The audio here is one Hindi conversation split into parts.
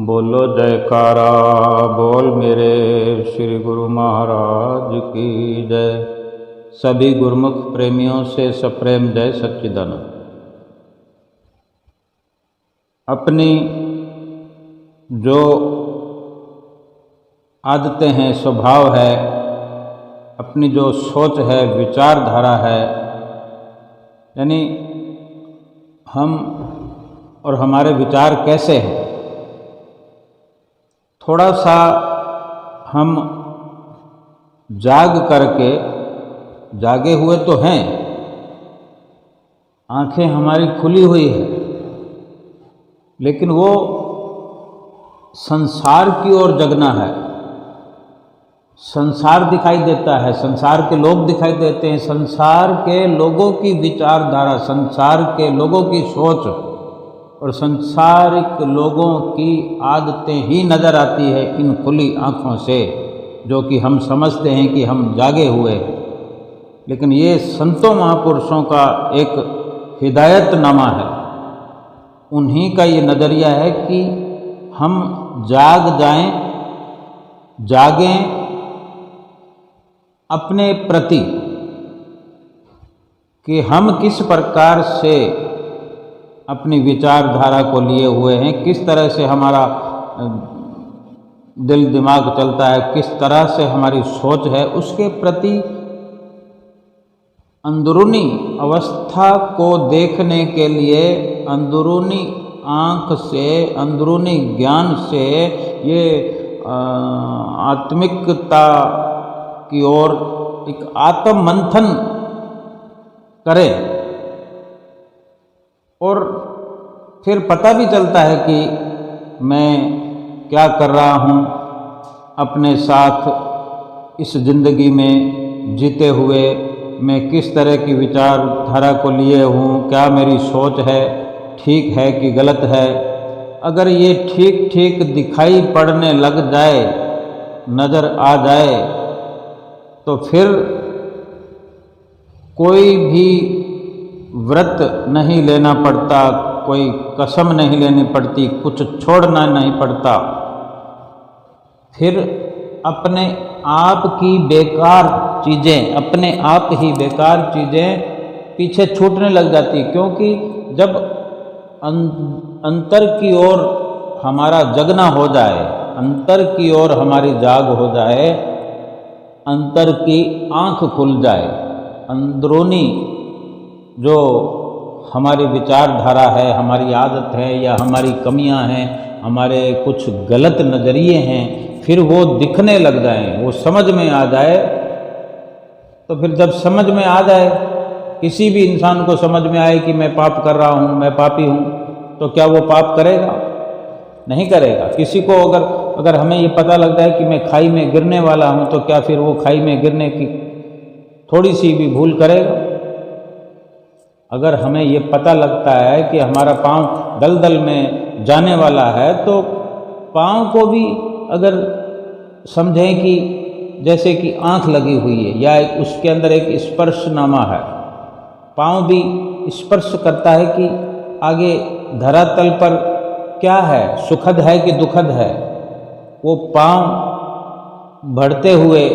बोलो जयकारा बोल मेरे श्री गुरु महाराज की जय। सभी गुरुमुख प्रेमियों से सप्रेम जय सच्चिदानंद। अपनी जो आदतें हैं, स्वभाव है, अपनी जो सोच है, विचारधारा है, यानी हम और हमारे विचार कैसे हैं, थोड़ा सा हम जाग करके, जागे हुए तो हैं, आंखें हमारी खुली हुई है, लेकिन वो संसार की ओर जगना है। संसार दिखाई देता है, संसार के लोग दिखाई देते हैं, संसार के लोगों की विचारधारा, संसार के लोगों की सोच और संसारिक लोगों की आदतें ही नज़र आती है इन खुली आँखों से, जो कि हम समझते हैं कि हम जागे हुए हैं। लेकिन ये संतों महापुरुषों का एक हिदायतनामा है। उन्हीं का ये नज़रिया है कि हम जाग जाएं, जागें अपने प्रति, कि हम किस प्रकार से अपनी विचारधारा को लिए हुए हैं, किस तरह से हमारा दिल दिमाग चलता है, किस तरह से हमारी सोच है, उसके प्रति अंदरूनी अवस्था को देखने के लिए अंदरूनी आँख से, अंदरूनी ज्ञान से ये आत्मिकता की ओर एक आत्म मंथन करें। और फिर पता भी चलता है कि मैं क्या कर रहा हूँ अपने साथ इस ज़िंदगी में जीते हुए, मैं किस तरह की विचारधारा को लिए हूँ, क्या मेरी सोच है, ठीक है कि गलत है। अगर ये ठीक ठीक दिखाई पड़ने लग जाए, नज़र आ जाए, तो फिर कोई भी व्रत नहीं लेना पड़ता, कोई कसम नहीं लेनी पड़ती, कुछ छोड़ना नहीं पड़ता। फिर अपने आप की बेकार चीज़ें, अपने आप ही बेकार चीज़ें पीछे छूटने लग जाती, क्योंकि जब अंतर की ओर हमारा जगना हो जाए, अंतर की ओर हमारी जाग हो जाए, अंतर की आँख खुल जाए, अंदरूनी जो हमारी विचारधारा है, हमारी आदत है या हमारी कमियां हैं, हमारे कुछ गलत नज़रिए हैं, फिर वो दिखने लग जाएं, वो समझ में आ जाए। तो फिर जब समझ में आ जाए, किसी भी इंसान को समझ में आए कि मैं पाप कर रहा हूँ, मैं पापी हूँ, तो क्या वो पाप करेगा? नहीं करेगा। किसी को अगर हमें ये पता लगता है कि मैं खाई में गिरने वाला हूँ, तो क्या फिर वो खाई में गिरने की थोड़ी सी भी भूल करेगा? अगर हमें ये पता लगता है कि हमारा पाँव दलदल में जाने वाला है, तो पाँव को भी अगर समझें कि जैसे कि आँख लगी हुई है या उसके अंदर एक स्पर्शनामा है, पाँव भी स्पर्श करता है कि आगे धरातल पर क्या है, सुखद है कि दुखद है। वो पाँव बढ़ते हुए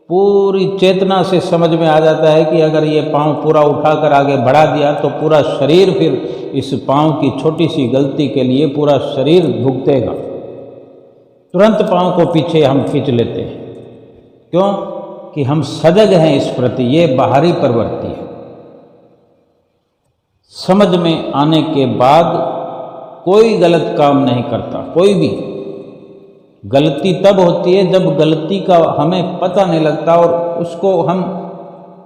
पूरी चेतना से समझ में आ जाता है कि अगर ये पाँव पूरा उठाकर आगे बढ़ा दिया तो पूरा शरीर फिर इस पाँव की छोटी सी गलती के लिए पूरा शरीर भुगतेगा। तुरंत पाँव को पीछे हम खींच लेते हैं। क्यों? कि हम सजग हैं इस प्रति। ये बाहरी प्रवृत्ति है। समझ में आने के बाद कोई गलत काम नहीं करता। कोई भी गलती तब होती है जब गलती का हमें पता नहीं लगता और उसको हम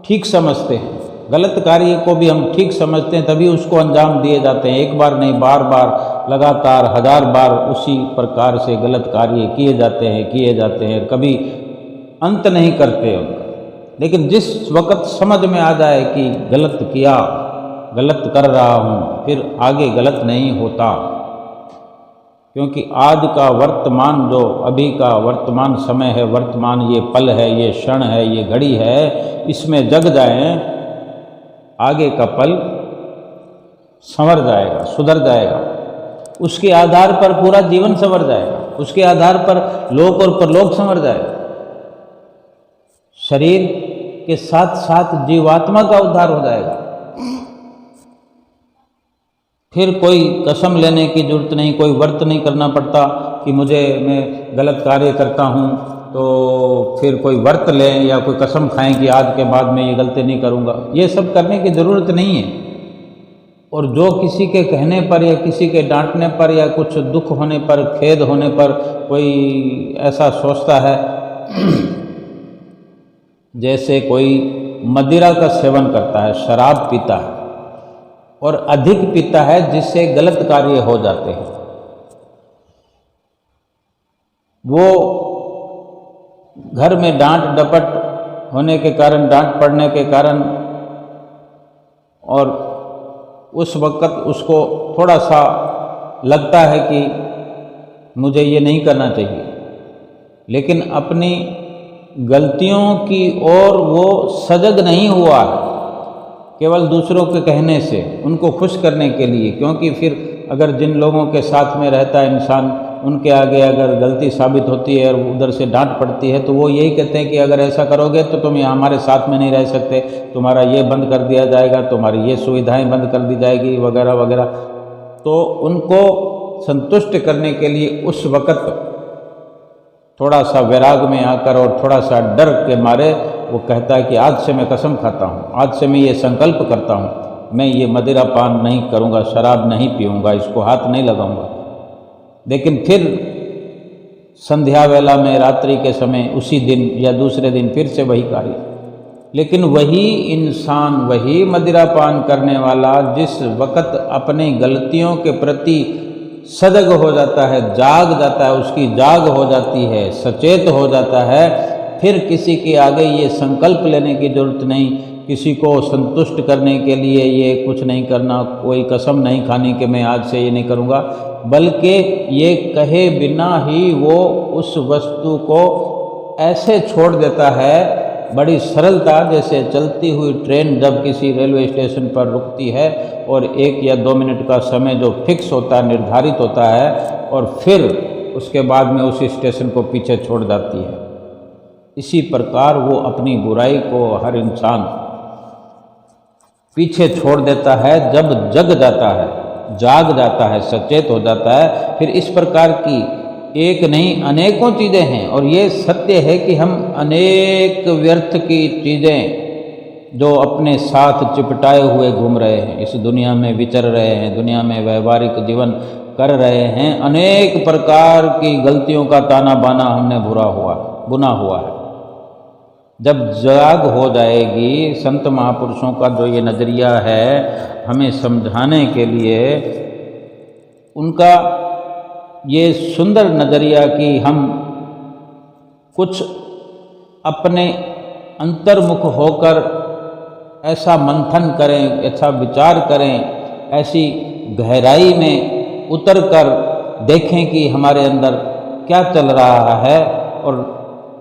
ठीक समझते हैं। गलत कार्य को भी हम ठीक समझते हैं, तभी उसको अंजाम दिए जाते हैं। एक बार नहीं, बार बार, लगातार 1000 बार उसी प्रकार से गलत कार्य किए जाते हैं, कभी अंत नहीं करते उनका। लेकिन जिस वक्त समझ में आ जाए कि गलत किया, गलत कर रहा हूँ, फिर आगे गलत नहीं होता। क्योंकि आज का वर्तमान, जो अभी का वर्तमान समय है, वर्तमान ये पल है, ये क्षण है, ये घड़ी है, इसमें जग जाएं, आगे का पल संवर जाएगा, सुधर जाएगा। उसके आधार पर पूरा जीवन संवर जाएगा, उसके आधार पर लोक और परलोक संवर जाएगा। शरीर के साथ साथ जीवात्मा का उद्धार हो जाएगा। फिर कोई कसम लेने की जरूरत नहीं, कोई व्रत नहीं करना पड़ता कि मैं गलत कार्य करता हूँ तो फिर कोई व्रत लें या कोई कसम खाएं कि आज के बाद मैं ये गलती नहीं करूँगा। ये सब करने की ज़रूरत नहीं है। और जो किसी के कहने पर या किसी के डांटने पर या कुछ दुख होने पर, खेद होने पर कोई ऐसा सोचता है जैसे कोई मदिरा का सेवन करता है, शराब पीता है और अधिक पीता है जिससे गलत कार्य हो जाते हैं, वो घर में डांट डपट होने के कारण, डांट पड़ने के कारण, और उस वक़्त उसको थोड़ा सा लगता है कि मुझे ये नहीं करना चाहिए, लेकिन अपनी गलतियों की ओर वो सजग नहीं हुआ है, केवल दूसरों के कहने से, उनको खुश करने के लिए। क्योंकि फिर अगर जिन लोगों के साथ में रहता है इंसान, उनके आगे अगर गलती साबित होती है और उधर से डांट पड़ती है तो वो यही कहते हैं कि अगर ऐसा करोगे तो तुम यहाँ हमारे साथ में नहीं रह सकते, तुम्हारा ये बंद कर दिया जाएगा, तुम्हारी ये सुविधाएं बंद कर दी जाएगी, वगैरह वगैरह। तो उनको संतुष्ट करने के लिए उस वक़्त थोड़ा सा वैराग में आकर और थोड़ा सा डर के मारे वो कहता है कि आज से मैं कसम खाता हूँ, आज से मैं ये संकल्प करता हूँ, मैं ये मदिरा पान नहीं करूँगा, शराब नहीं पीऊँगा, इसको हाथ नहीं लगाऊँगा। लेकिन फिर संध्या वेला में, रात्रि के समय, उसी दिन या दूसरे दिन फिर से वही कार्य। लेकिन वही इंसान, वही मदिरा पान करने वाला जिस वक़्त अपनी गलतियों के प्रति सजग हो जाता है, जाग जाता है, उसकी जाग हो जाती है, सचेत हो जाता है, फिर किसी के आगे ये संकल्प लेने की जरूरत नहीं, किसी को संतुष्ट करने के लिए ये कुछ नहीं करना, कोई कसम नहीं खानी कि मैं आज से ये नहीं करूँगा, बल्कि ये कहे बिना ही वो उस वस्तु को ऐसे छोड़ देता है, बड़ी सरलता, जैसे चलती हुई ट्रेन जब किसी रेलवे स्टेशन पर रुकती है और 1 या 2 मिनट का समय जो फिक्स होता है, निर्धारित होता है, और फिर उसके बाद में उसी स्टेशन को पीछे छोड़ जाती है। इसी प्रकार वो अपनी बुराई को हर इंसान पीछे छोड़ देता है जब जग जाता है, जाग जाता है, सचेत हो जाता है। फिर इस प्रकार की एक नहीं अनेकों चीज़ें हैं, और ये सत्य है कि हम अनेक व्यर्थ की चीज़ें जो अपने साथ चिपटाए हुए घूम रहे हैं, इस दुनिया में विचर रहे हैं, दुनिया में व्यवहारिक जीवन कर रहे हैं, अनेक प्रकार की गलतियों का ताना बाना हमने बुना हुआ है। जब जाग हो जाएगी, संत महापुरुषों का जो ये नज़रिया है हमें समझाने के लिए, उनका ये सुंदर नज़रिया कि हम कुछ अपने अंतर्मुख होकर ऐसा मंथन करें, ऐसा विचार करें, ऐसी गहराई में उतर कर देखें कि हमारे अंदर क्या चल रहा है। और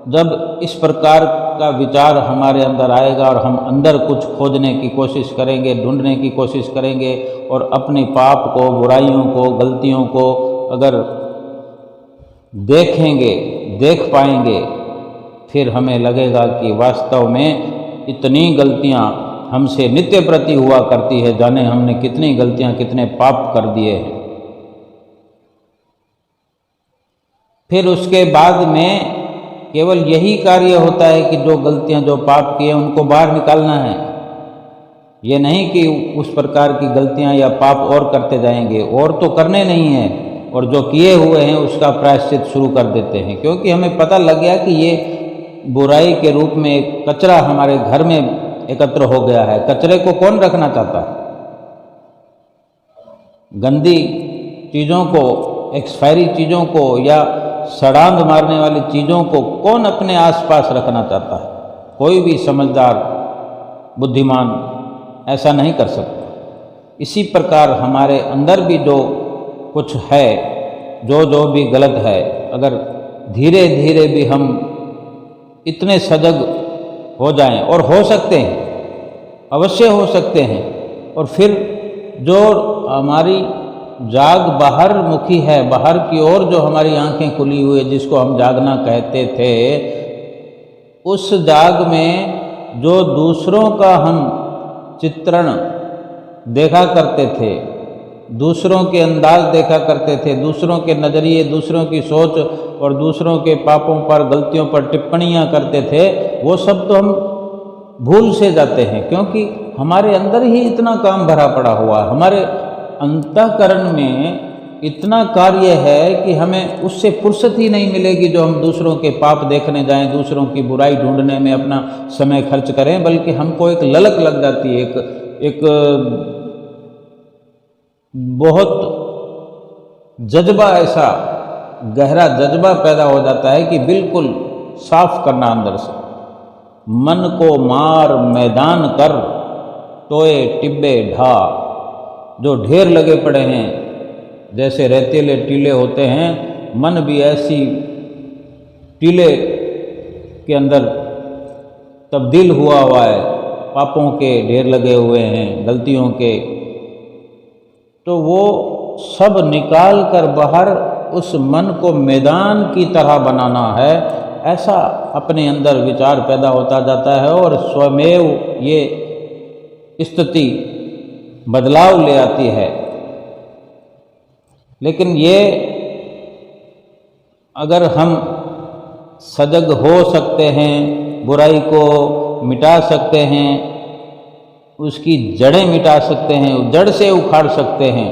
जब इस प्रकार का विचार हमारे अंदर आएगा और हम अंदर कुछ खोजने की कोशिश करेंगे, ढूंढने की कोशिश करेंगे, और अपने पाप को, बुराइयों को, गलतियों को अगर देखेंगे, देख पाएंगे, फिर हमें लगेगा कि वास्तव में इतनी गलतियां हमसे नित्य प्रति हुआ करती है, जाने हमने कितनी गलतियां, कितने पाप कर दिए हैं। फिर उसके बाद में केवल यही कार्य होता है कि जो गलतियां, जो पाप किए उनको बाहर निकालना है। ये नहीं कि उस प्रकार की गलतियां या पाप और करते जाएंगे, और तो करने नहीं है, और जो किए हुए हैं उसका प्रायश्चित शुरू कर देते हैं। क्योंकि हमें पता लग गया कि ये बुराई के रूप में एक कचरा हमारे घर में एकत्र हो गया है। कचरे को कौन रखना चाहता है? गंदी चीज़ों को, एक्सपायरी चीज़ों को या सड़ांध मारने वाली चीज़ों को कौन अपने आसपास रखना चाहता है? कोई भी समझदार, बुद्धिमान ऐसा नहीं कर सकता। इसी प्रकार हमारे अंदर भी जो कुछ है, जो भी गलत है, अगर धीरे धीरे भी हम इतने सजग हो जाएं, और हो सकते हैं, अवश्य हो सकते हैं, और फिर जो हमारी जाग बाहर मुखी है, बाहर की ओर जो हमारी आंखें खुली हुई है, जिसको हम जागना कहते थे, उस जाग में जो दूसरों का हम चित्रण देखा करते थे, दूसरों के अंदाज देखा करते थे, दूसरों के नज़रिए, दूसरों की सोच और दूसरों के पापों पर, गलतियों पर टिप्पणियां करते थे, वो सब तो हम भूल से जाते हैं, क्योंकि हमारे अंदर ही इतना काम भरा पड़ा हुआ, हमारे अंतःकरण में इतना कार्य है कि हमें उससे फुर्सत ही नहीं मिलेगी जो हम दूसरों के पाप देखने जाएं, दूसरों की बुराई ढूंढने में अपना समय खर्च करें, बल्कि हमको एक ललक लग जाती है, एक बहुत जज्बा, ऐसा गहरा जज्बा पैदा हो जाता है कि बिल्कुल साफ करना अंदर से, मन को मार मैदान कर, टोए टिब्बे ढा। जो ढेर लगे पड़े हैं, जैसे रेतीले टीले होते हैं, मन भी ऐसी टीले के अंदर तब्दील हुआ है, पापों के ढेर लगे हुए हैं, गलतियों के, तो वो सब निकाल कर बाहर उस मन को मैदान की तरह बनाना है, ऐसा अपने अंदर विचार पैदा होता जाता है और स्वमेव ये स्थिति बदलाव ले आती है। लेकिन ये अगर हम सजग हो सकते हैं, बुराई को मिटा सकते हैं, उसकी जड़ें मिटा सकते हैं, जड़ से उखाड़ सकते हैं,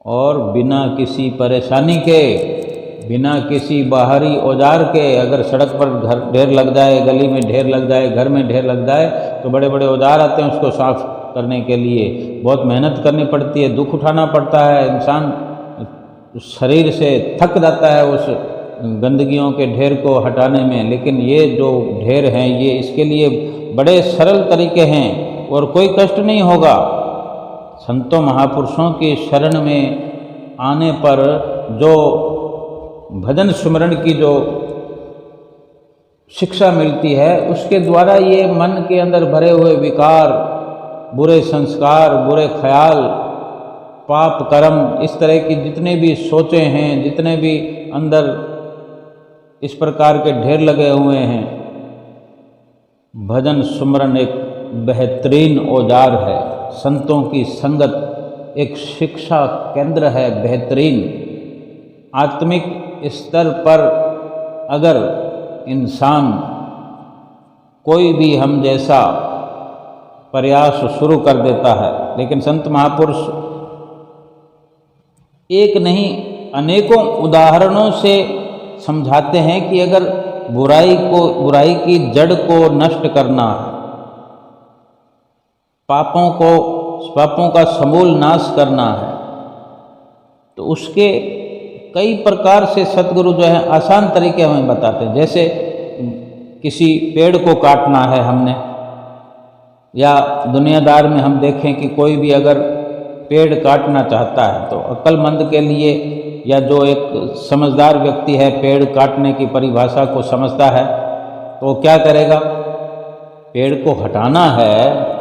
और बिना किसी परेशानी के, बिना किसी बाहरी औजार के, अगर सड़क पर घर ढेर लग जाए, गली में ढेर लग जाए, घर में ढेर लग जाए, तो बड़े बड़े औजार आते हैं उसको साफ करने के लिए, बहुत मेहनत करनी पड़ती है, दुख उठाना पड़ता है, इंसान शरीर से थक जाता है उस गंदगियों के ढेर को हटाने में। लेकिन ये जो ढेर हैं, ये इसके लिए बड़े सरल तरीके हैं और कोई कष्ट नहीं होगा। संतों महापुरुषों की शरण में आने पर जो भजन स्मरण की जो शिक्षा मिलती है, उसके द्वारा ये मन के अंदर भरे हुए विकार, बुरे संस्कार, बुरे ख्याल, पाप कर्म, इस तरह की जितने भी सोचें हैं, जितने भी अंदर इस प्रकार के ढेर लगे हुए हैं, भजन सुमरन एक बेहतरीन औजार है। संतों की संगत एक शिक्षा केंद्र है बेहतरीन। आत्मिक स्तर पर अगर इंसान कोई भी हम जैसा प्रयास शुरू कर देता है, लेकिन संत महापुरुष एक नहीं अनेकों उदाहरणों से समझाते हैं कि अगर बुराई की जड़ को नष्ट करना है, पापों का समूल नाश करना है, तो उसके कई प्रकार से सतगुरु जो है आसान तरीके हमें बताते हैं। जैसे किसी पेड़ को काटना है हमने, या दुनियादार में हम देखें कि कोई भी अगर पेड़ काटना चाहता है, तो अक्लमंद के लिए या जो एक समझदार व्यक्ति है, पेड़ काटने की परिभाषा को समझता है, तो वो क्या करेगा? पेड़ को हटाना है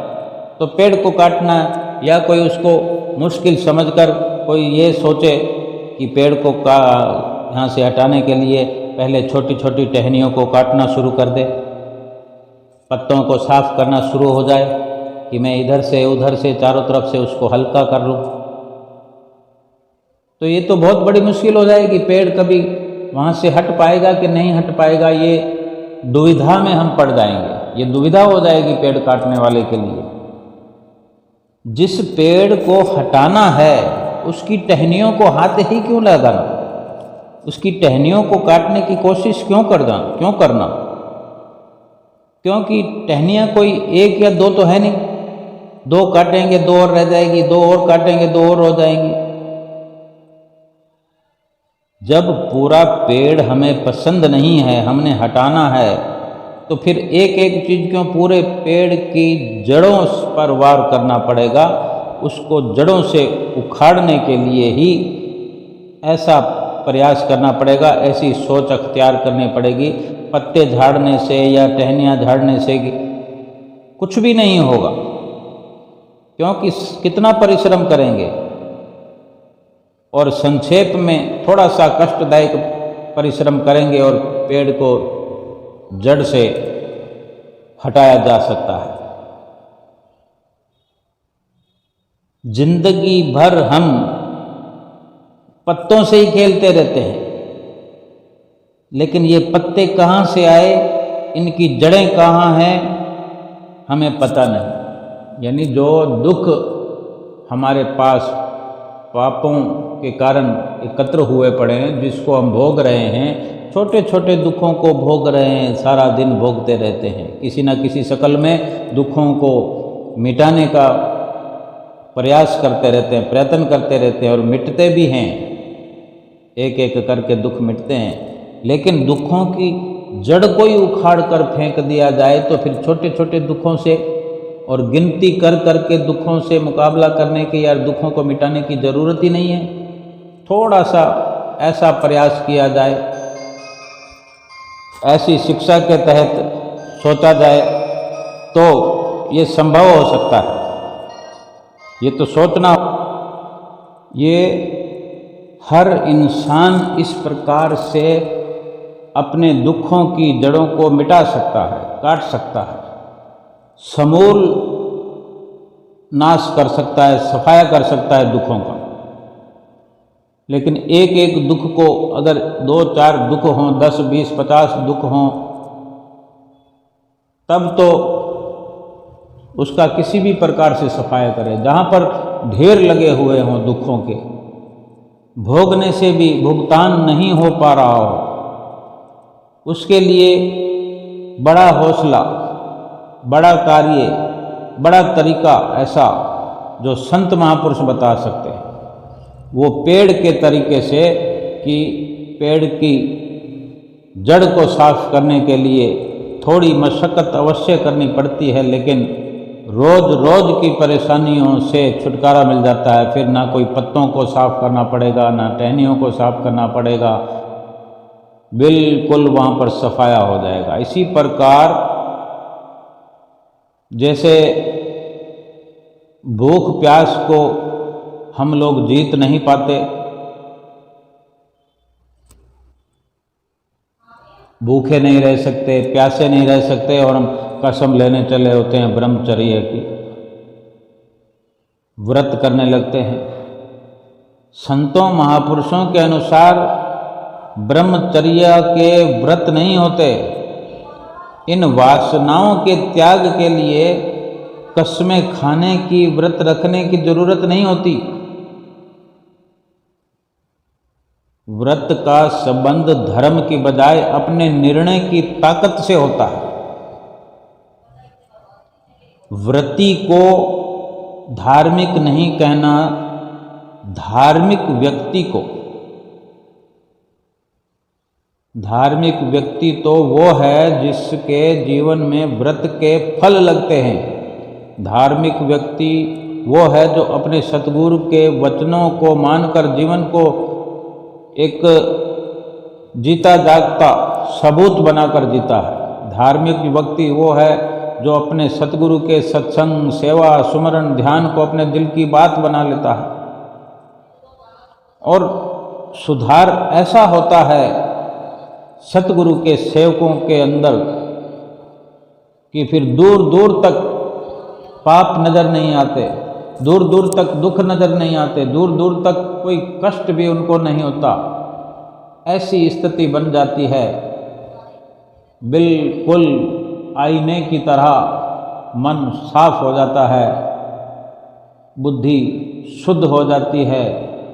तो पेड़ को काटना है, या कोई उसको मुश्किल समझकर कोई ये सोचे कि पेड़ को यहाँ से हटाने के लिए पहले छोटी छोटी टहनियों को काटना शुरू कर दे, पत्तों को साफ करना शुरू हो जाए कि मैं इधर से उधर से चारों तरफ से उसको हल्का कर लूँ, तो ये तो बहुत बड़ी मुश्किल हो जाएगी। पेड़ कभी वहाँ से हट पाएगा कि नहीं हट पाएगा, ये दुविधा में हम पड़ जाएंगे। ये दुविधा हो जाएगी पेड़ काटने वाले के लिए। जिस पेड़ को हटाना है उसकी टहनियों को हाथ ही क्यों लगाना, उसकी टहनियों को काटने की कोशिश क्यों करना? क्योंकि टहनियाँ कोई एक या दो तो है नहीं, दो काटेंगे दो और रह जाएगी, दो और काटेंगे दो और हो जाएंगी। जब पूरा पेड़ हमें पसंद नहीं है, हमने हटाना है, तो फिर एक एक चीज क्यों, पूरे पेड़ की जड़ों पर वार करना पड़ेगा। उसको जड़ों से उखाड़ने के लिए ही ऐसा प्रयास करना पड़ेगा, ऐसी सोच अख्तियार करनी पड़ेगी। पत्ते झाड़ने से या टहनियाँ झाड़ने से कुछ भी नहीं होगा, क्योंकि कितना परिश्रम करेंगे, और संक्षेप में थोड़ा सा कष्टदायक परिश्रम करेंगे और पेड़ को जड़ से हटाया जा सकता है। जिंदगी भर हम पत्तों से ही खेलते रहते हैं, लेकिन ये पत्ते कहाँ से आए, इनकी जड़ें कहाँ हैं, हमें पता नहीं। यानी जो दुख हमारे पास पापों के कारण एकत्र हुए पड़े हैं, जिसको हम भोग रहे हैं, छोटे छोटे दुखों को भोग रहे हैं, सारा दिन भोगते रहते हैं। किसी न किसी शक्ल में दुखों को मिटाने का प्रयास करते रहते हैं, प्रयत्न करते रहते हैं और मिटते भी हैं। एक एक करके दुख मिटते हैं, लेकिन दुखों की जड़ को ही उखाड़ कर फेंक दिया जाए तो फिर छोटे छोटे दुखों से और गिनती कर करके दुखों से मुकाबला करने की या दुखों को मिटाने की ज़रूरत ही नहीं है। थोड़ा सा ऐसा प्रयास किया जाए, ऐसी शिक्षा के तहत सोचा जाए तो ये संभव हो सकता है। ये तो सोचना, ये हर इंसान इस प्रकार से अपने दुखों की जड़ों को मिटा सकता है, काट सकता है, समूल नाश कर सकता है, सफाया कर सकता है दुखों का। लेकिन एक एक दुख को अगर 2-4 दुख हों, 10, 20, 50 दुख हों, तब तो उसका किसी भी प्रकार से सफाया करें। जहाँ पर ढेर लगे हुए हों दुखों के, भोगने से भी भुगतान नहीं हो पा रहा हो, उसके लिए बड़ा हौसला, बड़ा कार्य, बड़ा तरीका ऐसा जो संत महापुरुष बता सकते हैं, वो पेड़ के तरीके से कि पेड़ की जड़ को साफ करने के लिए थोड़ी मशक्क़त अवश्य करनी पड़ती है, लेकिन रोज़ रोज़ की परेशानियों से छुटकारा मिल जाता है। फिर ना कोई पत्तों को साफ करना पड़ेगा, ना टहनियों को साफ करना पड़ेगा, बिल्कुल वहाँ पर सफाया हो जाएगा। इसी प्रकार जैसे भूख प्यास को हम लोग जीत नहीं पाते, भूखे नहीं रह सकते, प्यासे नहीं रह सकते, और हम कसम लेने चले होते हैं ब्रह्मचर्य की, व्रत करने लगते हैं। संतों महापुरुषों के अनुसार ब्रह्मचर्य के व्रत नहीं होते। इन वासनाओं के त्याग के लिए कसमें खाने की, व्रत रखने की जरूरत नहीं होती। व्रत का संबंध धर्म की बजाय अपने निर्णय की ताकत से होता है। व्रती को धार्मिक नहीं कहना, धार्मिक व्यक्ति तो वो है जिसके जीवन में व्रत के फल लगते हैं। धार्मिक व्यक्ति वो है जो अपने सतगुरु के वचनों को मानकर जीवन को एक जीता जागता सबूत बनाकर जीता है। धार्मिक व्यक्ति वो है जो अपने सतगुरु के सत्संग, सेवा, सुमरण, ध्यान को अपने दिल की बात बना लेता है। और सुधार ऐसा होता है सतगुरु के सेवकों के अंदर कि फिर दूर दूर तक पाप नज़र नहीं आते, दूर दूर तक दुख नज़र नहीं आते, दूर दूर तक कोई कष्ट भी उनको नहीं होता। ऐसी स्थिति बन जाती है, बिल्कुल आईने की तरह मन साफ हो जाता है, बुद्धि शुद्ध हो जाती है,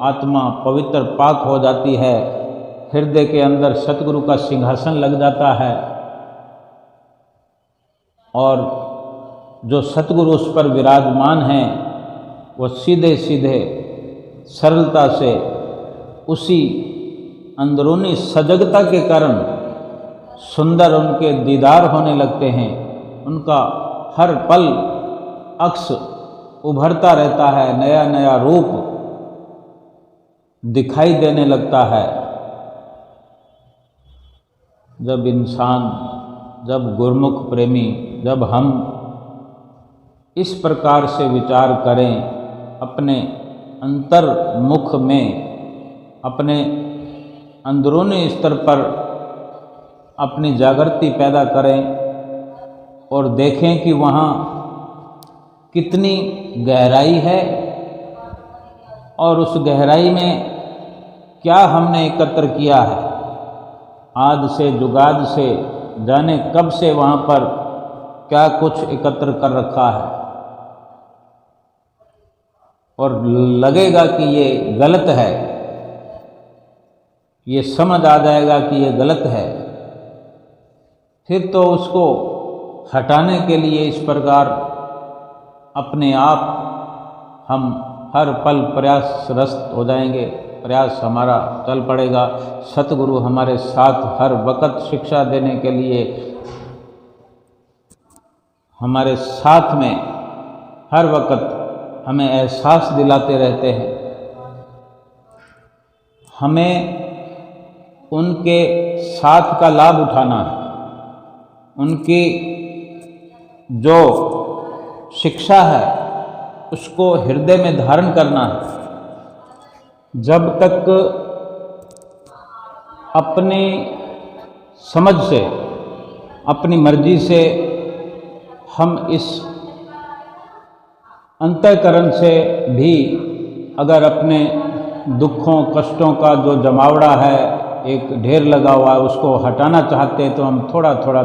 आत्मा पवित्र पाक हो जाती है, हृदय के अंदर सतगुरु का सिंहासन लग जाता है और जो सतगुरु उस पर विराजमान हैं वो सीधे सीधे सरलता से उसी अंदरूनी सजगता के कारण सुंदर उनके दीदार होने लगते हैं। उनका हर पल अक्स उभरता रहता है, नया नया रूप दिखाई देने लगता है। जब इंसान, जब गुरमुख प्रेमी, जब हम इस प्रकार से विचार करें, अपने अंतर्मुख में अपने अंदरूनी स्तर पर अपनी जागृति पैदा करें और देखें कि वहाँ कितनी गहराई है और उस गहराई में क्या हमने एकत्र किया है। आद से जुगाद से जाने कब से वहाँ पर क्या कुछ एकत्र कर रखा है, और लगेगा कि ये गलत है, ये समझ आ जाएगा कि ये गलत है, फिर तो उसको हटाने के लिए इस प्रकार अपने आप हम हर पल प्रयासरत हो जाएंगे, प्रयास हमारा चल पड़ेगा। सतगुरु हमारे साथ हर वक्त शिक्षा देने के लिए हमारे साथ में हर वक्त हमें एहसास दिलाते रहते हैं। हमें उनके साथ का लाभ उठाना है, उनकी जो शिक्षा है उसको हृदय में धारण करना है। जब तक अपनी समझ से, अपनी मर्जी से हम इस अंतःकरण से भी अगर अपने दुखों कष्टों का जो जमावड़ा है, एक ढेर लगा हुआ है, उसको हटाना चाहते हैं, तो हम थोड़ा थोड़ा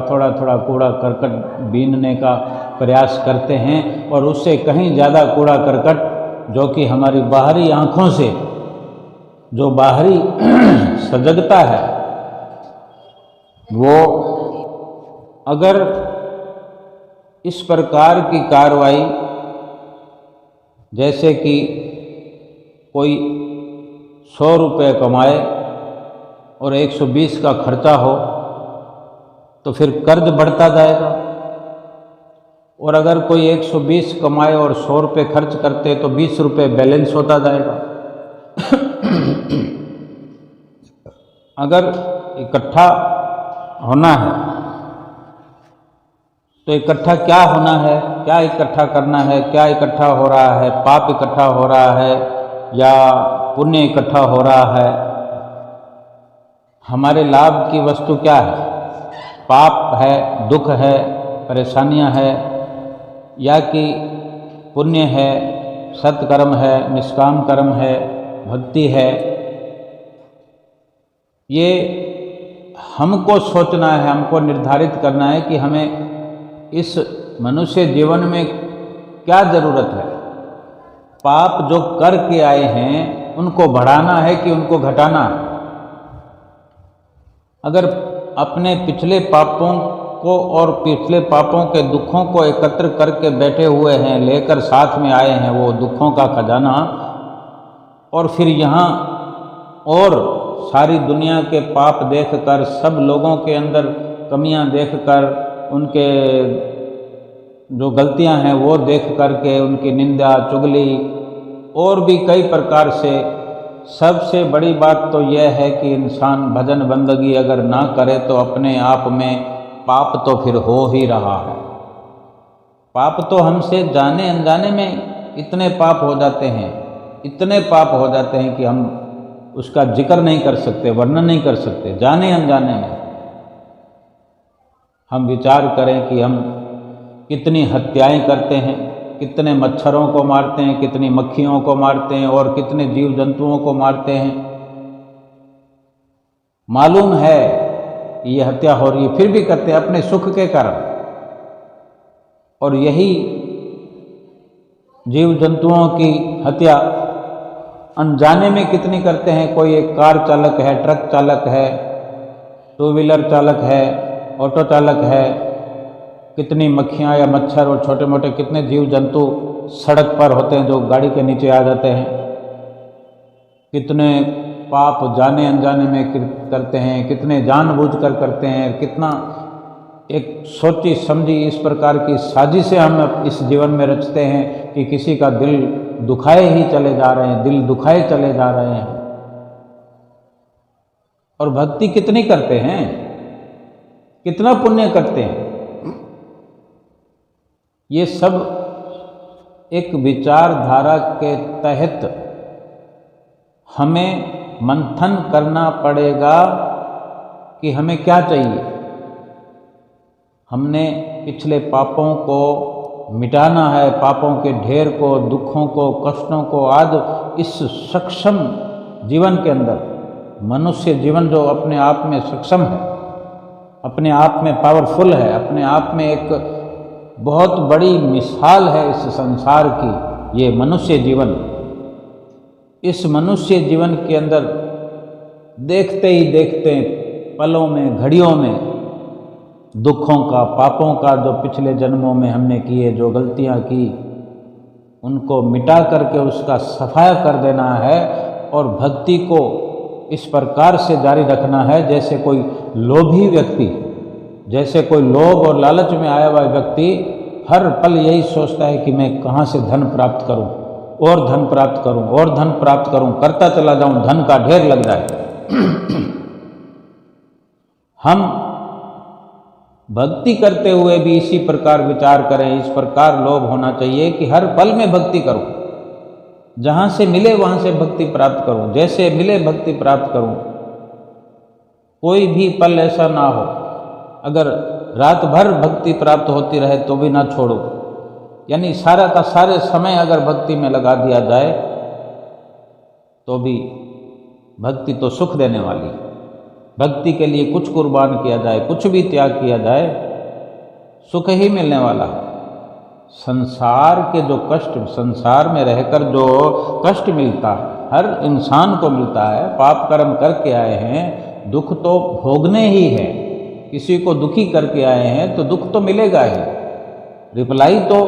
कूड़ा करकट बीनने का प्रयास करते हैं, और उससे कहीं ज़्यादा कूड़ा करकट जो कि हमारी बाहरी आँखों से जो बाहरी सजगता है, वो अगर इस प्रकार की कार्रवाई, जैसे कि कोई 100 रुपये कमाए और 120 का खर्चा हो, तो फिर कर्ज बढ़ता जाएगा। और अगर कोई 120 कमाए और 100 रुपये खर्च करते तो 20 रुपये बैलेंस होता जाएगा। अगर इकट्ठा होना है तो इकट्ठा क्या होना है, क्या इकट्ठा करना है, क्या इकट्ठा हो रहा है, पाप इकट्ठा हो रहा है या पुण्य इकट्ठा हो रहा है। हमारे लाभ की वस्तु क्या है? पाप है, दुख है, परेशानियां है, या कि पुण्य है, सत्कर्म है, निष्काम कर्म है, भक्ति है। ये हमको सोचना है, हमको निर्धारित करना है कि हमें इस मनुष्य जीवन में क्या ज़रूरत है। पाप जो करके आए हैं उनको बढ़ाना है कि उनको घटाना है। अगर अपने पिछले पापों को और पिछले पापों के दुखों को एकत्र करके बैठे हुए हैं, लेकर साथ में आए हैं वो दुखों का खजाना, और फिर यहाँ और सारी दुनिया के पाप देखकर, सब लोगों के अंदर कमियां देखकर, उनके जो गलतियां हैं वो देख करके उनकी निंदा, चुगली और भी कई प्रकार से, सबसे बड़ी बात तो यह है कि इंसान भजन बंदगी अगर ना करे तो अपने आप में पाप तो फिर हो ही रहा है। पाप तो हमसे जाने अनजाने में इतने पाप हो जाते हैं, इतने पाप हो जाते हैं कि हम उसका जिक्र नहीं कर सकते, वर्णन नहीं कर सकते। जाने अनजाने में हम विचार करें कि हम कितनी हत्याएं करते हैं, कितने मच्छरों को मारते हैं, कितनी मक्खियों को मारते हैं और कितने जीव जंतुओं को मारते हैं। मालूम है ये हत्या हो रही है, फिर भी करते हैं अपने सुख के कारण। और यही जीव जंतुओं की हत्या अनजाने में कितनी करते हैं। कोई एक कार चालक है, ट्रक चालक है, टू व्हीलर चालक है, ऑटो चालक है, कितनी मक्खियाँ या मच्छर और छोटे मोटे कितने जीव जंतु सड़क पर होते हैं जो गाड़ी के नीचे आ जाते हैं। कितने पाप जाने अनजाने में करते हैं, कितने जानबूझकर करते हैं, कितना एक सोची समझी इस प्रकार की साजिशें हम इस जीवन में रचते हैं कि किसी का दिल दुखाए ही चले जा रहे हैं, दिल दुखाए चले जा रहे हैं। और भक्ति कितनी करते हैं, कितना पुण्य करते हैं। ये सब एक विचारधारा के तहत हमें मंथन करना पड़ेगा कि हमें क्या चाहिए। हमने पिछले पापों को मिटाना है, पापों के ढेर को, दुखों को, कष्टों को। आज इस सक्षम जीवन के अंदर मनुष्य जीवन जो अपने आप में सक्षम है, अपने आप में पावरफुल है, अपने आप में एक बहुत बड़ी मिसाल है इस संसार की, ये मनुष्य जीवन। इस मनुष्य जीवन के अंदर देखते ही देखते पलों में, घड़ियों में दुखों का, पापों का, जो पिछले जन्मों में हमने किए, जो गलतियां की, उनको मिटा करके उसका सफाया कर देना है और भक्ति को इस प्रकार से जारी रखना है जैसे कोई लोभी व्यक्ति, जैसे कोई लोभ और लालच में आया हुआ व्यक्ति हर पल यही सोचता है कि मैं कहाँ से धन प्राप्त करूं, और धन प्राप्त करूं, और धन प्राप्त करूं, करता चला जाऊं, धन का ढेर लग जाए। हम भक्ति करते हुए भी इसी प्रकार विचार करें, इस प्रकार लोभ होना चाहिए कि हर पल में भक्ति करूं, जहां से मिले वहां से भक्ति प्राप्त करूं, जैसे मिले भक्ति प्राप्त करूं। कोई भी पल ऐसा ना हो, अगर रात भर भक्ति प्राप्त होती रहे तो भी ना छोड़ो, यानी सारा का सारे समय अगर भक्ति में लगा दिया जाए तो भी भक्ति तो सुख देने वाली। भक्ति के लिए कुछ कुर्बान किया जाए, कुछ भी त्याग किया जाए, सुख ही मिलने वाला है। संसार के जो कष्ट, संसार में रहकर जो कष्ट मिलता है, हर इंसान को मिलता है। पाप कर्म करके आए हैं, दुख तो भोगने ही है। किसी को दुखी करके आए हैं तो दुख तो मिलेगा ही, रिप्लाई तो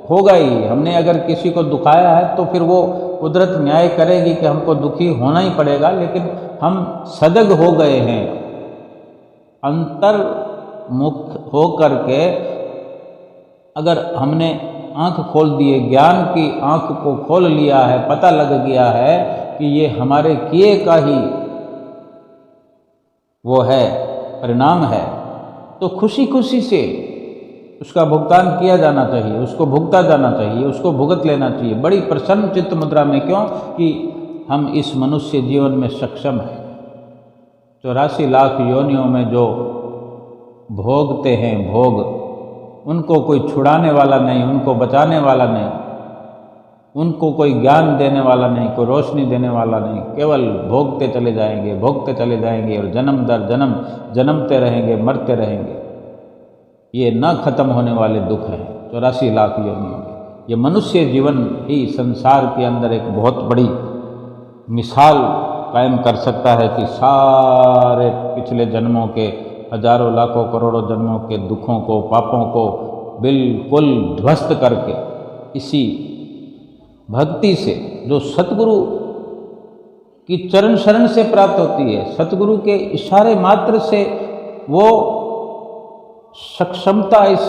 होगा ही। हमने अगर किसी को दुखाया है तो फिर वो कुदरत न्याय करेगी कि हमको दुखी होना ही पड़ेगा, लेकिन हम सजग हो गए हैं, अंतर्मुख हो करके अगर हमने आंख खोल दिए, ज्ञान की आंख को खोल लिया है, पता लग गया है कि ये हमारे किए का ही वो है, परिणाम है, तो खुशी खुशी से उसका भुगतान किया जाना चाहिए, उसको भुगता जाना चाहिए, उसको भुगत लेना चाहिए बड़ी प्रसन्न चित्त मुद्रा में। क्यों कि हम इस मनुष्य जीवन में सक्षम हैं। 84 लाख योनियों में जो भोगते हैं भोग, उनको कोई छुड़ाने वाला नहीं, उनको बचाने वाला नहीं, उनको कोई ज्ञान देने वाला नहीं, कोई रोशनी देने वाला नहीं। केवल भोगते चले जाएंगे, भोगते चले जाएंगे और जन्म दर जन्म जन्मते रहेंगे, मरते रहेंगे। ये न खत्म होने वाले दुख हैं 84 लाख योनियों में। ये मनुष्य जीवन ही संसार के अंदर एक बहुत बड़ी मिसाल कायम कर सकता है कि सारे पिछले जन्मों के, हजारों लाखों करोड़ों जन्मों के दुखों को, पापों को बिल्कुल ध्वस्त करके इसी भक्ति से, जो सतगुरु की चरण शरण से प्राप्त होती है, सतगुरु के इशारे मात्र से वो सक्षमता इस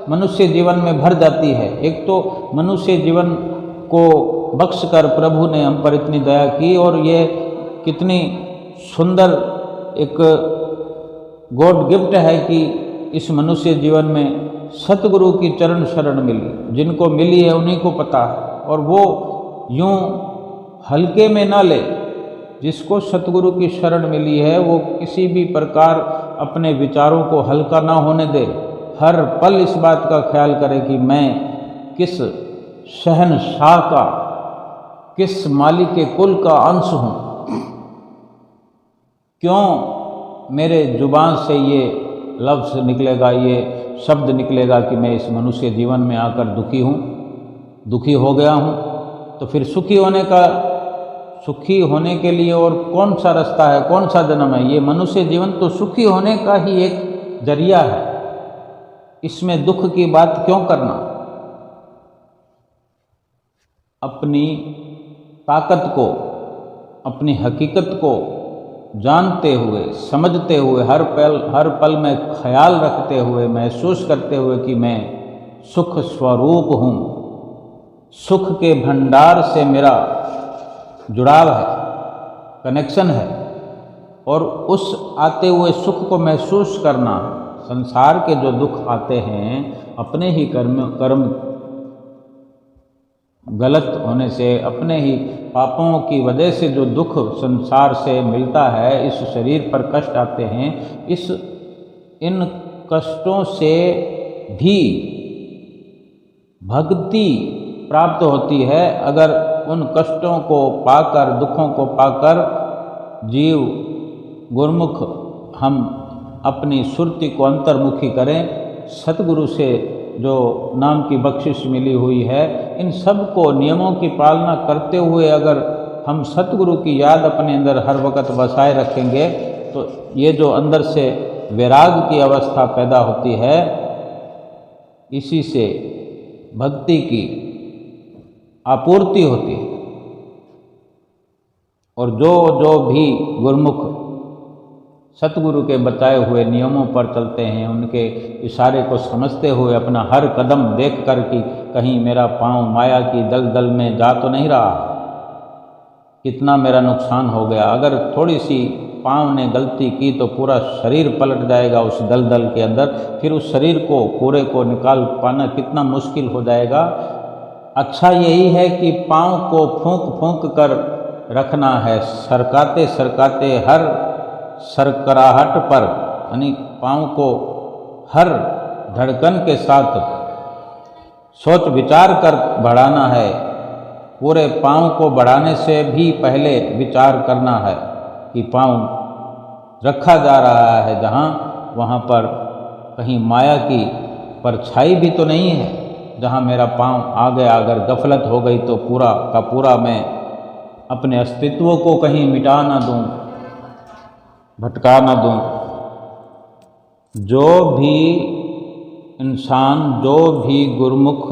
मनुष्य जीवन में भर जाती है। एक तो मनुष्य जीवन को बख्श कर प्रभु ने हम पर इतनी दया की, और ये कितनी सुंदर एक गॉड गिफ्ट है कि इस मनुष्य जीवन में सतगुरु की चरण शरण मिली। जिनको मिली है उन्हीं को पता है, और वो यूं हल्के में ना ले। जिसको सतगुरु की शरण मिली है वो किसी भी प्रकार अपने विचारों को हल्का ना होने दे। हर पल इस बात का ख्याल करे कि मैं किस शहनशाह का, किस मालिक के कुल का अंश हूँ। क्यों मेरे जुबान से ये लफ्ज़ निकलेगा, ये शब्द निकलेगा कि मैं इस मनुष्य जीवन में आकर दुखी हूँ, दुखी हो गया हूँ। तो फिर सुखी होने के लिए और कौन सा रास्ता है, कौन सा जन्म है? ये मनुष्य जीवन तो सुखी होने का ही एक जरिया है। इसमें दुख की बात क्यों करना? अपनी ताकत को, अपनी हकीकत को जानते हुए, समझते हुए, हर पल में ख्याल रखते हुए, महसूस करते हुए कि मैं सुख स्वरूप हूँ, सुख के भंडार से मेरा जुड़ाव है, कनेक्शन है, और उस आते हुए सुख को महसूस करना। संसार के जो दुख आते हैं अपने ही कर्म गलत होने से, अपने ही पापों की वजह से जो दुख संसार से मिलता है, इस शरीर पर कष्ट आते हैं, इन कष्टों से भी भक्ति प्राप्त होती है। अगर उन कष्टों को पाकर, दुखों को पाकर जीव गुरुमुख हम अपनी सुरति को अंतर्मुखी करें, सतगुरु से जो नाम की बख्शिश मिली हुई है, इन सब को नियमों की पालना करते हुए अगर हम सतगुरु की याद अपने अंदर हर वक्त बसाए रखेंगे, तो ये जो अंदर से वैराग की अवस्था पैदा होती है, इसी से भक्ति की आपूर्ति होती है। और जो जो भी गुरुमुख सतगुरु के बताए हुए नियमों पर चलते हैं, उनके इशारे को समझते हुए अपना हर कदम देख कर कि कहीं मेरा पांव माया की दलदल में जा तो नहीं रहा, कितना मेरा नुकसान हो गया। अगर थोड़ी सी पांव ने गलती की तो पूरा शरीर पलट जाएगा उस दलदल के अंदर, फिर उस शरीर को पूरे को निकाल पाना कितना मुश्किल हो जाएगा। अच्छा यही है कि पांव को फूंक फूंक कर रखना है, सरकाते सरकाते हर सरकराहट पर, यानी पांव को हर धड़कन के साथ सोच विचार कर बढ़ाना है। पूरे पांव को बढ़ाने से भी पहले विचार करना है कि पांव रखा जा रहा है जहाँ, वहाँ पर कहीं माया की परछाई भी तो नहीं है। जहाँ मेरा पांव आ गया, अगर गफलत हो गई तो पूरा का पूरा मैं अपने अस्तित्व को कहीं मिटा ना दूँ, भटका ना दूँ। जो भी इंसान, जो भी गुरुमुख,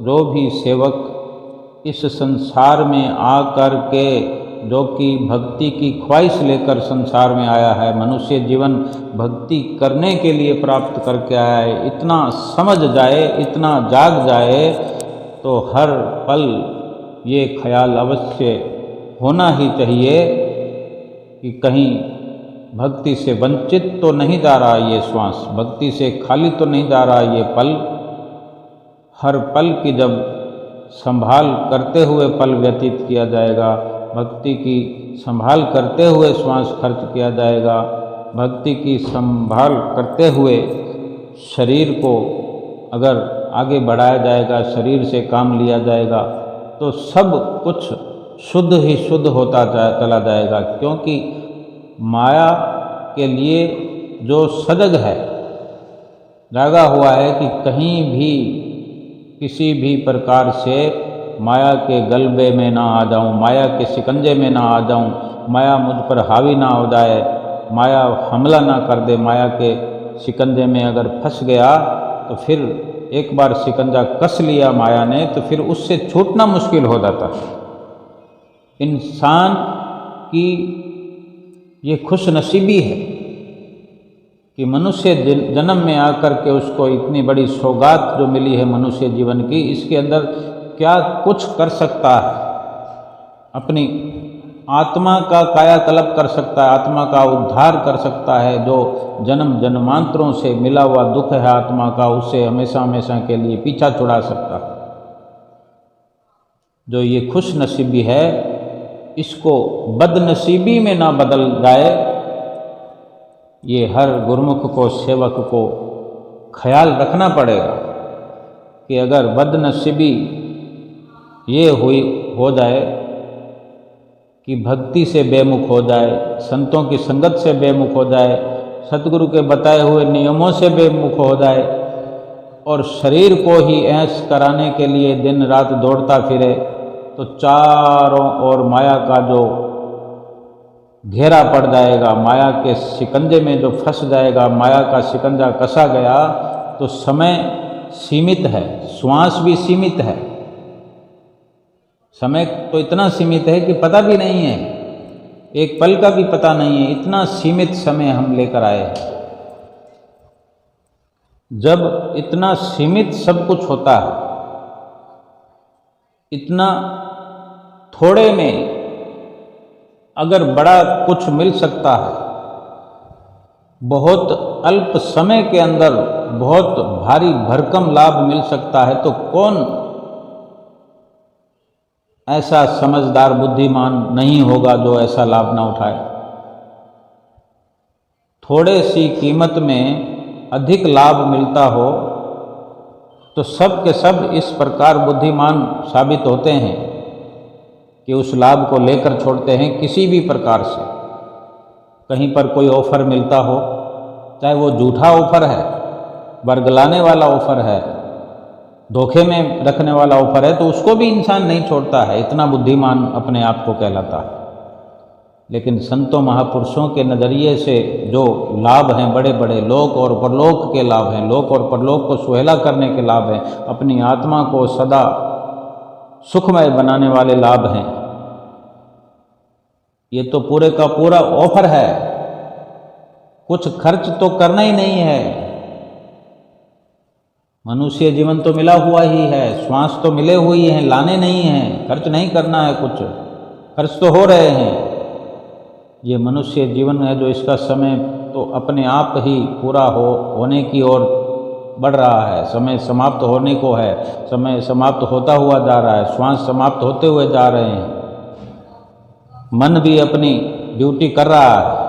जो भी सेवक इस संसार में आकर के, जो कि भक्ति की ख्वाहिश लेकर संसार में आया है, मनुष्य जीवन भक्ति करने के लिए प्राप्त करके आया है, इतना समझ जाए, इतना जाग जाए, तो हर पल ये ख्याल अवश्य होना ही चाहिए कि कहीं भक्ति से वंचित तो नहीं जा रहा ये श्वास, भक्ति से खाली तो नहीं जा रहा ये पल। हर पल की जब संभाल करते हुए पल व्यतीत किया जाएगा, भक्ति की संभाल करते हुए श्वास खर्च किया जाएगा, भक्ति की संभाल करते हुए शरीर को अगर आगे बढ़ाया जाएगा, शरीर से काम लिया जाएगा, तो सब कुछ शुद्ध ही शुद्ध होता चला जाएगा। क्योंकि माया के लिए जो सजग है, जागा हुआ है कि कहीं भी किसी भी प्रकार से माया के गलबे में ना आ जाऊं, माया के शिकंजे में ना आ जाऊं, माया मुझ पर हावी ना हो जाए, माया हमला ना कर दे। माया के शिकंजे में अगर फंस गया तो फिर एक बार शिकंजा कस लिया माया ने, तो फिर उससे छूटना मुश्किल हो जाता है। इंसान की ये खुश नसीबी है कि मनुष्य जन्म में आकर के उसको इतनी बड़ी सौगात जो मिली है मनुष्य जीवन की, इसके अंदर क्या कुछ कर सकता है, अपनी आत्मा का कायाकल्प कर सकता है, आत्मा का उद्धार कर सकता है। जो जन्म जन्मांतरों से मिला हुआ दुख है आत्मा का, उससे हमेशा हमेशा के लिए पीछा छुड़ा सकता है। जो ये खुश नसीबी है, इसको बदनसीबी में ना बदल जाए, ये हर गुरुमुख को, सेवक को ख्याल रखना पड़ेगा कि अगर बदनसीबी ये हो जाए कि भक्ति से बेमुख हो जाए, संतों की संगत से बेमुख हो जाए, सतगुरु के बताए हुए नियमों से बेमुख हो जाए और शरीर को ही ऐश कराने के लिए दिन रात दौड़ता फिरे, तो चारों ओर माया का जो घेरा पड़ जाएगा, माया के शिकंजे में जो फंस जाएगा, माया का शिकंजा कसा गया, तो समय सीमित है, श्वास भी सीमित है, समय तो इतना सीमित है कि पता भी नहीं है, एक पल का भी पता नहीं है, इतना सीमित समय हम लेकर आए हैं। जब इतना सीमित सब कुछ होता है, इतना थोड़े में अगर बड़ा कुछ मिल सकता है, बहुत अल्प समय के अंदर बहुत भारी भरकम लाभ मिल सकता है, तो कौन ऐसा समझदार बुद्धिमान नहीं होगा जो ऐसा लाभ ना उठाए। थोड़े सी कीमत में अधिक लाभ मिलता हो तो सब के सब इस प्रकार बुद्धिमान साबित होते हैं कि उस लाभ को लेकर छोड़ते हैं किसी भी प्रकार से। कहीं पर कोई ऑफ़र मिलता हो, चाहे वो झूठा ऑफ़र है, बरगलाने वाला ऑफ़र है, धोखे में रखने वाला ऑफ़र है, तो उसको भी इंसान नहीं छोड़ता है। इतना बुद्धिमान अपने आप को कहलाता है। लेकिन संतों महापुरुषों के नज़रिए से जो लाभ हैं, बड़े बड़े लोक और परलोक के लाभ हैं, लोक और परलोक को सुहेला करने के लाभ हैं, अपनी आत्मा को सदा सुखमय बनाने वाले लाभ हैं, ये तो पूरे का पूरा ऑफर है। कुछ खर्च तो करना ही नहीं है। मनुष्य जीवन तो मिला हुआ ही है, श्वास तो मिले हुई हैं, लाने नहीं हैं, खर्च नहीं करना है। कुछ खर्च तो हो रहे हैं। ये मनुष्य जीवन है जो इसका समय तो अपने आप ही पूरा होने की ओर बढ़ रहा है। समय समाप्त होने को है, समय समाप्त होता हुआ जा रहा है, श्वास समाप्त होते हुए जा रहे हैं। मन भी अपनी ड्यूटी कर रहा है।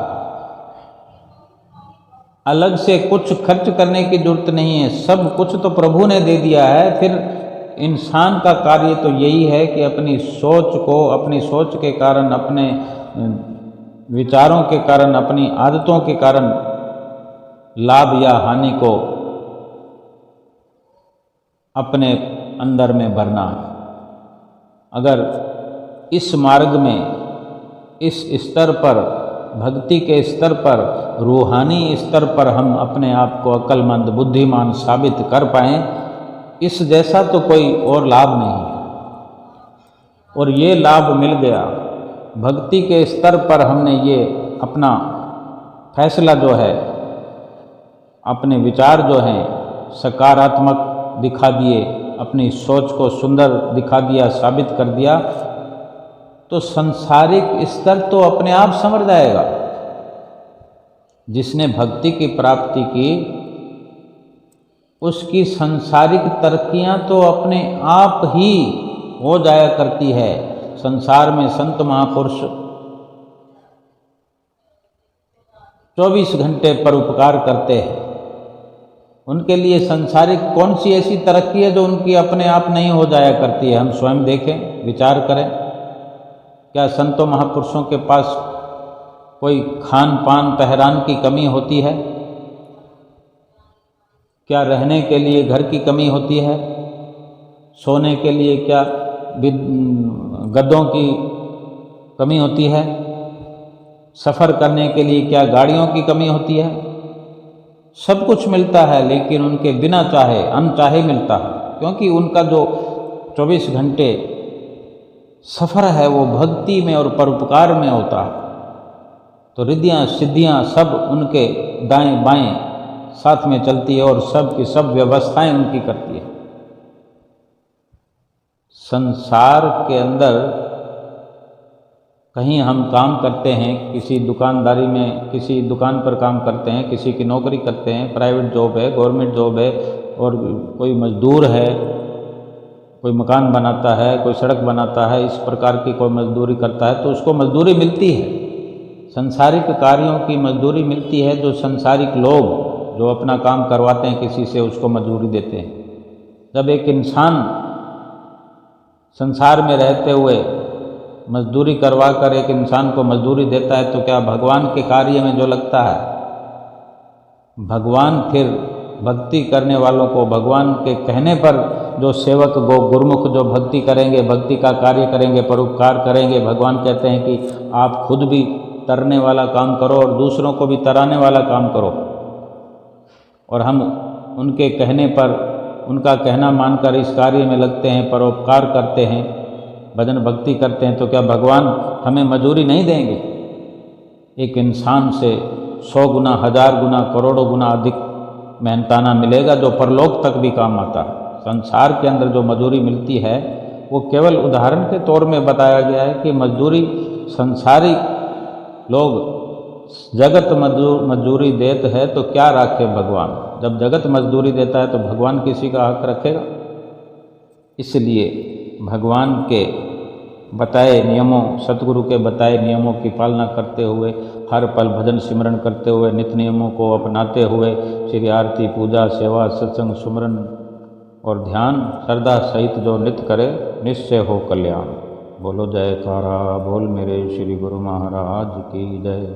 अलग से कुछ खर्च करने की जरूरत नहीं है, सब कुछ तो प्रभु ने दे दिया है। फिर इंसान का कार्य तो यही है कि अपनी सोच को, अपनी सोच के कारण, अपने विचारों के कारण, अपनी आदतों के कारण लाभ या हानि को अपने अंदर में भरना। अगर इस मार्ग में, इस स्तर पर, भक्ति के स्तर पर, रूहानी स्तर पर हम अपने आप को अक्लमंद, बुद्धिमान साबित कर पाएं, इस जैसा तो कोई और लाभ नहीं है। और ये लाभ मिल गया। भक्ति के स्तर पर हमने ये अपना फैसला जो है, अपने विचार जो हैं सकारात्मक दिखा दिए, अपनी सोच को सुंदर दिखा दिया, साबित कर दिया, तो संसारिक स्तर तो अपने आप संवर जाएगा। जिसने भक्ति की प्राप्ति की, उसकी संसारिक तरक्कियां तो अपने आप ही हो जाया करती है। संसार में संत महापुरुष 24 घंटे परोपकार करते हैं। उनके लिए संसारिक कौन सी ऐसी तरक्की है जो उनकी अपने आप नहीं हो जाया करती है? हम स्वयं देखें, विचार करें। क्या संतों महापुरुषों के पास कोई खान पान पहरान की कमी होती है? क्या रहने के लिए घर की कमी होती है? सोने के लिए क्या गद्दों की कमी होती है? सफ़र करने के लिए क्या गाड़ियों की कमी होती है? सब कुछ मिलता है, लेकिन उनके बिना चाहे, अनचाहे मिलता है, क्योंकि उनका जो 24 घंटे सफ़र है वो भक्ति में और परोपकार में होता है। तो रिद्धियाँ सिद्धियाँ सब उनके दाएं बाएं साथ में चलती है और सब की सब व्यवस्थाएं उनकी करती है। संसार के अंदर कहीं हम काम करते हैं, किसी दुकानदारी में, किसी दुकान पर काम करते हैं, किसी की नौकरी करते हैं, प्राइवेट जॉब है, गवर्नमेंट जॉब है, और कोई मजदूर है, कोई मकान बनाता है, कोई सड़क बनाता है, इस प्रकार की कोई मजदूरी करता है तो उसको मजदूरी मिलती है। संसारिक कार्यों की मजदूरी मिलती है। जो संसारिक लोग जो अपना काम करवाते हैं किसी से, उसको मजदूरी देते हैं। जब एक इंसान संसार में रहते हुए मजदूरी करवा कर एक इंसान को मजदूरी देता है, तो क्या भगवान के कार्य में जो लगता है, भगवान फिर भक्ति करने वालों को, भगवान के कहने पर जो सेवक गुरुमुख जो भक्ति करेंगे, भक्ति का कार्य करेंगे, परोपकार करेंगे, भगवान कहते हैं कि आप खुद भी तरने वाला काम करो और दूसरों को भी तराने वाला काम करो। और हम उनके कहने पर, उनका कहना मानकर इस कार्य में लगते हैं, परोपकार करते हैं, भजन भक्ति करते हैं, तो क्या भगवान हमें मजूरी नहीं देंगे? एक इंसान से 100 गुना, 1000 गुना, करोड़ों गुना अधिक मेहनताना मिलेगा, जो परलोक तक भी काम आता है। संसार के अंदर जो मजदूरी मिलती है वो केवल उदाहरण के तौर में बताया गया है कि मजदूरी संसारिक लोग जगत मजदूरी देते हैं तो क्या राखे भगवान? जब जगत मजदूरी देता है तो भगवान किसी का हक रखेगा? इसलिए भगवान के बताए नियमों, सतगुरु के बताए नियमों की पालना करते हुए, हर पल भजन सिमरन करते हुए, नित्य नियमों को अपनाते हुए श्री आरती, पूजा, सेवा, सत्संग, सुमरन और ध्यान श्रद्धा सहित जो नित्य करे, निश्चय हो कल्याण। बोलो जयकारा बोल मेरे श्री गुरु महाराज की जय।